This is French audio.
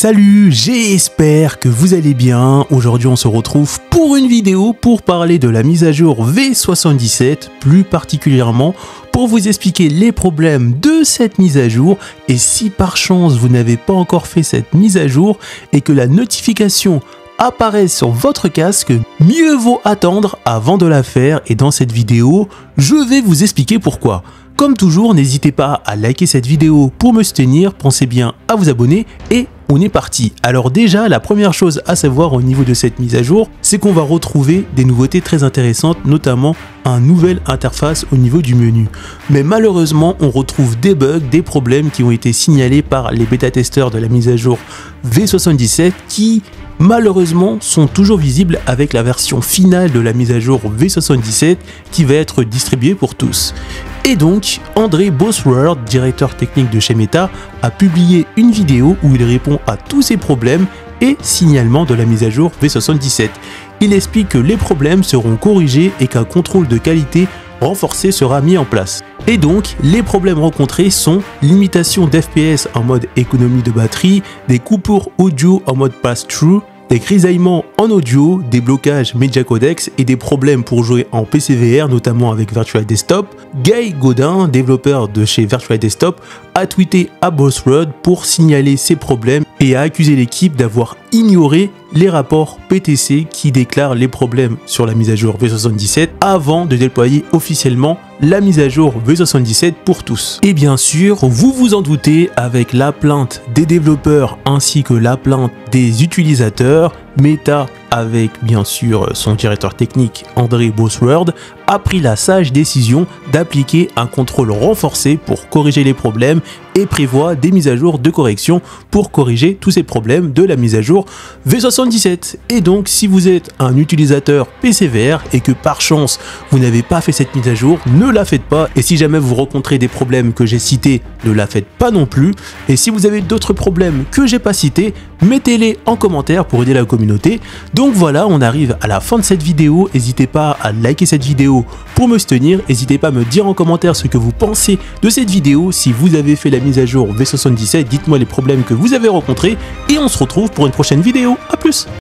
Salut, j'espère que vous allez bien. Aujourd'hui on se retrouve pour une vidéo pour parler de la mise à jour V77, plus particulièrement pour vous expliquer les problèmes de cette mise à jour. Et si par chance vous n'avez pas encore fait cette mise à jour et que la notification apparaît sur votre casque, mieux vaut attendre avant de la faire. Et dans cette vidéo, je vais vous expliquer pourquoi. Comme toujours, n'hésitez pas à liker cette vidéo pour me soutenir, pensez bien à vous abonner et on est parti. Alors déjà, la première chose à savoir au niveau de cette mise à jour, c'est qu'on va retrouver des nouveautés très intéressantes, notamment une nouvelle interface au niveau du menu. Mais malheureusement, on retrouve des bugs, des problèmes qui ont été signalés par les bêta-testeurs de la mise à jour V77 qui malheureusement sont toujours visibles avec la version finale de la mise à jour V77 qui va être distribuée pour tous. Et donc, André Bosworth, directeur technique de chez Meta, a publié une vidéo où il répond à tous ces problèmes et signalements de la mise à jour V77. Il explique que les problèmes seront corrigés et qu'un contrôle de qualité renforcé sera mis en place. Et donc, les problèmes rencontrés sont limitation d'FPS en mode économie de batterie, des coupures audio en mode pass-through, des grisaillements en audio, des blocages Media Codex et des problèmes pour jouer en PCVR, notamment avec Virtual Desktop. Guy Godin, développeur de chez Virtual Desktop, a tweeté à Bosworth pour signaler ces problèmes et a accusé l'équipe d'avoir ignoré les rapports PTC qui déclarent les problèmes sur la mise à jour V77 avant de déployer officiellement la mise à jour V77 pour tous. Et bien sûr, vous vous en doutez, avec la plainte des développeurs ainsi que la plainte des utilisateurs, Meta, avec bien sûr son directeur technique André Bosworth, a pris la sage décision d'appliquer un contrôle renforcé pour corriger les problèmes et prévoit des mises à jour de correction pour corriger tous ces problèmes de la mise à jour V77. Et donc, si vous êtes un utilisateur PCVR et que par chance vous n'avez pas fait cette mise à jour, ne la faites pas. Et si jamais vous rencontrez des problèmes que j'ai cités, ne la faites pas non plus. Et si vous avez d'autres problèmes que j'ai pas cités, mettez-les en commentaire pour aider la communauté. Donc voilà, on arrive à la fin de cette vidéo. N'hésitez pas à liker cette vidéo pour me soutenir. N'hésitez pas à me dire en commentaire ce que vous pensez de cette vidéo. Si vous avez fait la mise à jour V77, dites-moi les problèmes que vous avez rencontrés et on se retrouve pour une prochaine vidéo. À plus!